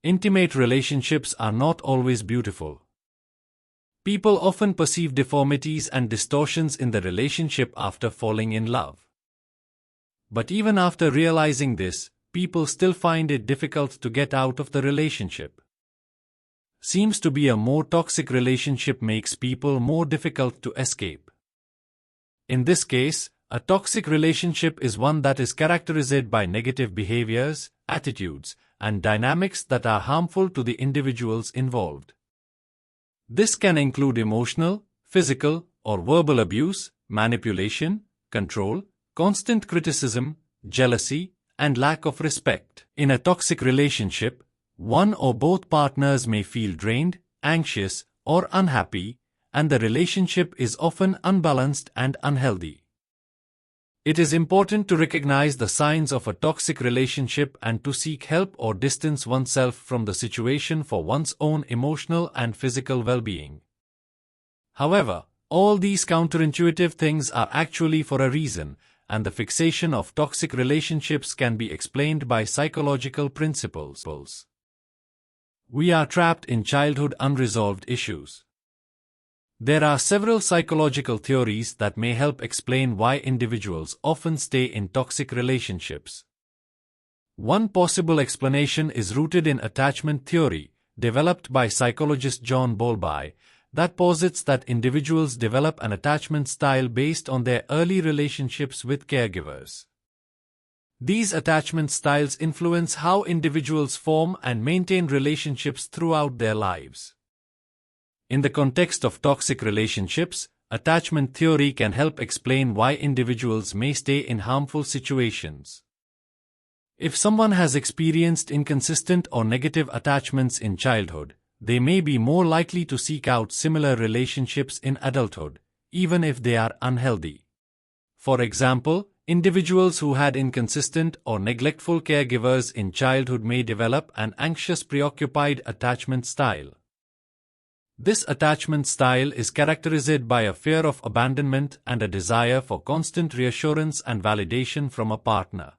intimate relationships are not always beautiful. People often perceive deformities and distortions in the relationship after falling in love. But even after realizing this, people still find it difficult to get out of the relationship. Seems to be a more toxic relationship makes people more difficult to escape. In this case, a toxic relationship is one that is characterized by negative behaviors, attitudes, and dynamics that are harmful to the individuals involved. This can include emotional, physical, or verbal abuse, manipulation, control, constant criticism, jealousy, and lack of respect. In a toxic relationship, one or both partners may feel drained, anxious, or unhappy, and the relationship is often unbalanced and unhealthy. It is important to recognize the signs of a toxic relationship and to seek help or distance oneself from the situation for one's own emotional and physical well-being. However, all these counterintuitive things are actually for a reason, and the fixation of toxic relationships can be explained by psychological principles. We are trapped in childhood unresolved issues. There are several psychological theories that may help explain why individuals often stay in toxic relationships. One possible explanation is rooted in attachment theory, developed by psychologist John Bowlby, that posits that individuals develop an attachment style based on their early relationships with caregivers. These attachment styles influence how individuals form and maintain relationships throughout their lives. In the context of toxic relationships, attachment theory can help explain why individuals may stay in harmful situations. If someone has experienced inconsistent or negative attachments in childhood, they may be more likely to seek out similar relationships in adulthood, even if they are unhealthy. For example, individuals who had inconsistent or neglectful caregivers in childhood may develop an anxious, preoccupied attachment style. This attachment style is characterized by a fear of abandonment and a desire for constant reassurance and validation from a partner.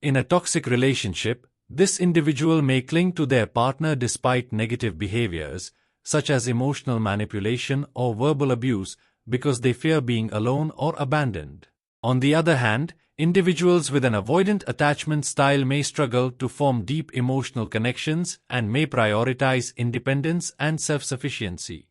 In a toxic relationship, this individual may cling to their partner despite negative behaviors, such as emotional manipulation or verbal abuse, because they fear being alone or abandoned. On the other hand, individuals with an avoidant attachment style may struggle to form deep emotional connections and may prioritize independence and self-sufficiency.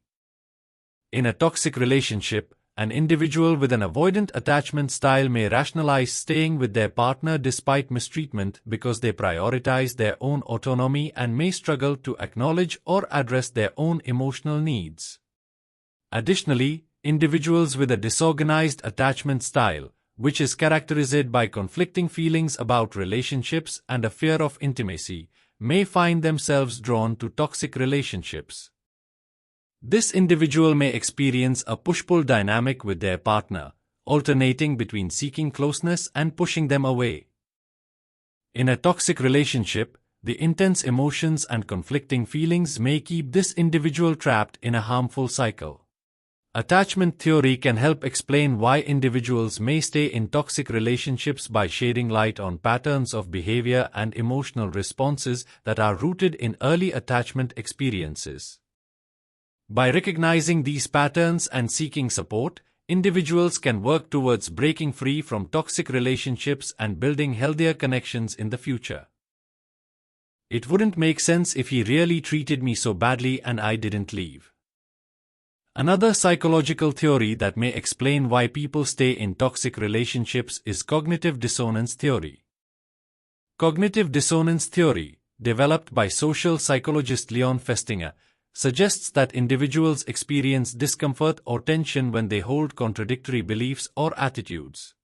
In a toxic relationship, an individual with an avoidant attachment style may rationalize staying with their partner despite mistreatment because they prioritize their own autonomy and may struggle to acknowledge or address their own emotional needs. Additionally, individuals with a disorganized attachment style, which is characterized by conflicting feelings about relationships and a fear of intimacy, may find themselves drawn to toxic relationships. This individual may experience a push-pull dynamic with their partner, alternating between seeking closeness and pushing them away. In a toxic relationship, the intense emotions and conflicting feelings may keep this individual trapped in a harmful cycle. Attachment theory can help explain why individuals may stay in toxic relationships by shedding light on patterns of behavior and emotional responses that are rooted in early attachment experiences. By recognizing these patterns and seeking support, individuals can work towards breaking free from toxic relationships and building healthier connections in the future. It wouldn't make sense if he really treated me so badly and I didn't leave. Another psychological theory that may explain why people stay in toxic relationships is cognitive dissonance theory. Cognitive dissonance theory, developed by social psychologist Leon Festinger, suggests that individuals experience discomfort or tension when they hold contradictory beliefs or attitudes.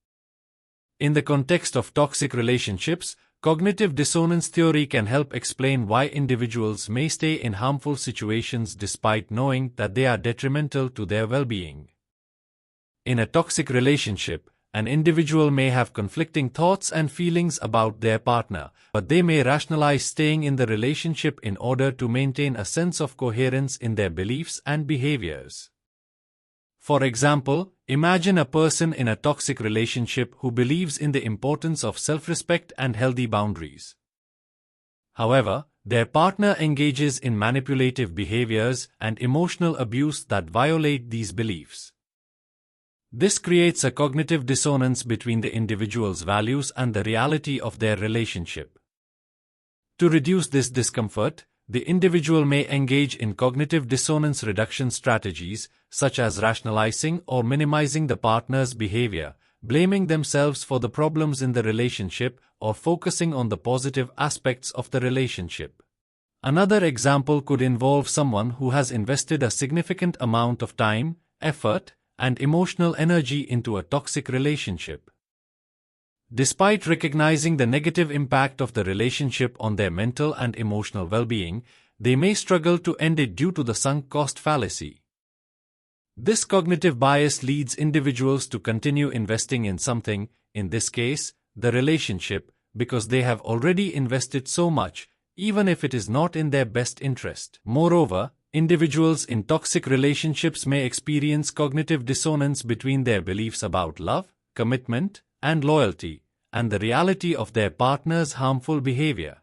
In the context of toxic relationships, cognitive dissonance theory can help explain why individuals may stay in harmful situations despite knowing that they are detrimental to their well-being. In a toxic relationship, an individual may have conflicting thoughts and feelings about their partner, but they may rationalize staying in the relationship in order to maintain a sense of coherence in their beliefs and behaviors. For example, imagine a person in a toxic relationship who believes in the importance of self-respect and healthy boundaries. However, their partner engages in manipulative behaviors and emotional abuse that violate these beliefs. This creates a cognitive dissonance between the individual's values and the reality of their relationship. To reduce this discomfort, the individual may engage in cognitive dissonance reduction strategies, such as rationalizing or minimizing the partner's behavior, blaming themselves for the problems in the relationship, or focusing on the positive aspects of the relationship. Another example could involve someone who has invested a significant amount of time, effort, and emotional energy into a toxic relationship. Despite recognizing the negative impact of the relationship on their mental and emotional well-being, they may struggle to end it due to the sunk cost fallacy. This cognitive bias leads individuals to continue investing in something, in this case, the relationship, because they have already invested so much, even if it is not in their best interest. Moreover, individuals in toxic relationships may experience cognitive dissonance between their beliefs about love, commitment, and loyalty, and the reality of their partner's harmful behavior.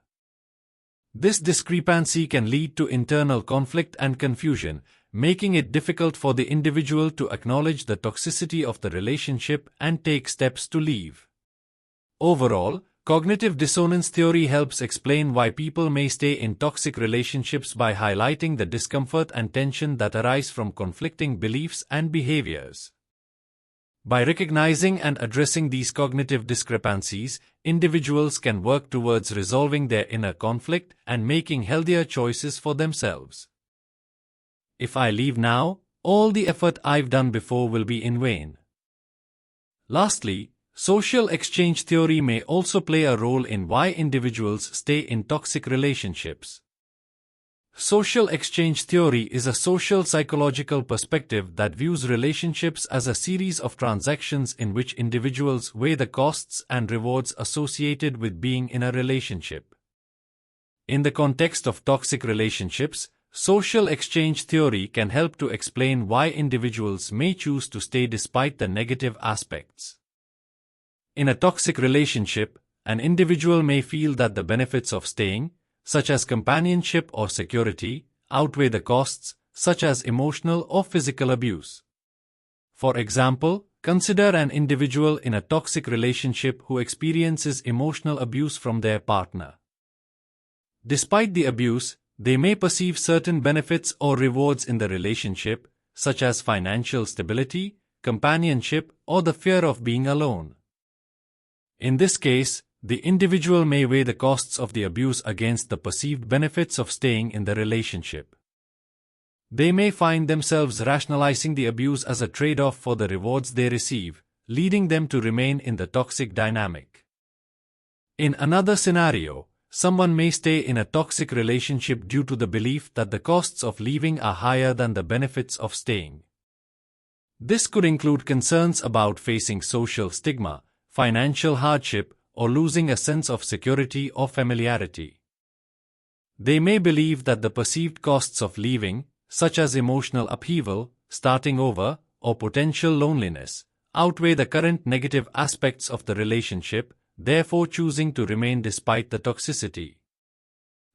This discrepancy can lead to internal conflict and confusion, making it difficult for the individual to acknowledge the toxicity of the relationship and take steps to leave. Overall, cognitive dissonance theory helps explain why people may stay in toxic relationships by highlighting the discomfort and tension that arise from conflicting beliefs and behaviors. By recognizing and addressing these cognitive discrepancies, individuals can work towards resolving their inner conflict and making healthier choices for themselves. If I leave now, all the effort I've done before will be in vain. Lastly, social exchange theory may also play a role in why individuals stay in toxic relationships. Social exchange theory is a social psychological perspective that views relationships as a series of transactions in which individuals weigh the costs and rewards associated with being in a relationship. In the context of toxic relationships, social exchange theory can help to explain why individuals may choose to stay despite the negative aspects. In a toxic relationship, an individual may feel that the benefits of staying, such as companionship or security, outweigh the costs, such as emotional or physical abuse. For example, consider an individual in a toxic relationship who experiences emotional abuse from their partner. Despite the abuse, they may perceive certain benefits or rewards in the relationship, such as financial stability, companionship, or the fear of being alone. In this case, the individual may weigh the costs of the abuse against the perceived benefits of staying in the relationship. They may find themselves rationalizing the abuse as a trade-off for the rewards they receive, leading them to remain in the toxic dynamic. In another scenario, someone may stay in a toxic relationship due to the belief that the costs of leaving are higher than the benefits of staying. This could include concerns about facing social stigma, financial hardship, or losing a sense of security or familiarity. They may believe that the perceived costs of leaving, such as emotional upheaval, starting over, or potential loneliness, outweigh the current negative aspects of the relationship, therefore choosing to remain despite the toxicity.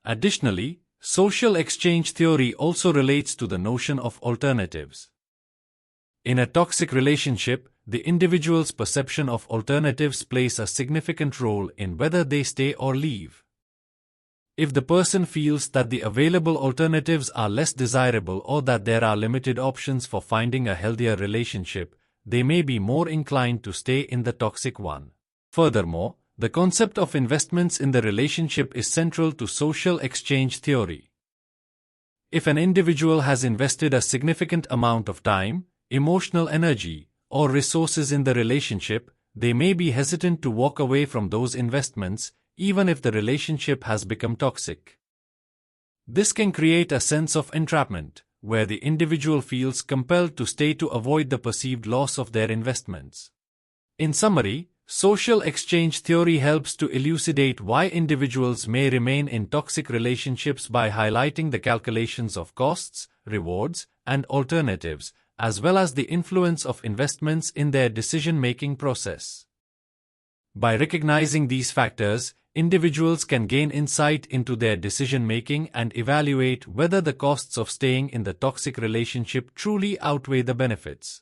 Additionally, social exchange theory also relates to the notion of alternatives. In a toxic relationship, the individual's perception of alternatives plays a significant role in whether they stay or leave. If the person feels that the available alternatives are less desirable or that there are limited options for finding a healthier relationship, they may be more inclined to stay in the toxic one. Furthermore, the concept of investments in the relationship is central to social exchange theory. If an individual has invested a significant amount of time, emotional energy, or resources in the relationship, they may be hesitant to walk away from those investments, even if the relationship has become toxic. This can create a sense of entrapment, where the individual feels compelled to stay to avoid the perceived loss of their investments. In summary, social exchange theory helps to elucidate why individuals may remain in toxic relationships by highlighting the calculations of costs, rewards, and alternatives, as well as the influence of investments in their decision-making process. By recognizing these factors, individuals can gain insight into their decision-making and evaluate whether the costs of staying in the toxic relationship truly outweigh the benefits.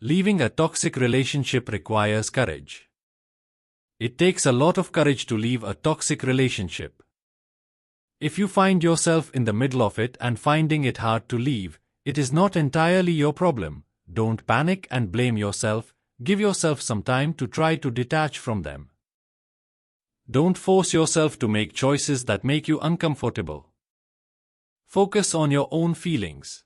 Leaving a toxic relationship requires courage. It takes a lot of courage to leave a toxic relationship. If you find yourself in the middle of it and finding it hard to leave, it is not entirely your problem. Don't panic and blame yourself. Give yourself some time to try to detach from them. Don't force yourself to make choices that make you uncomfortable. Focus on your own feelings.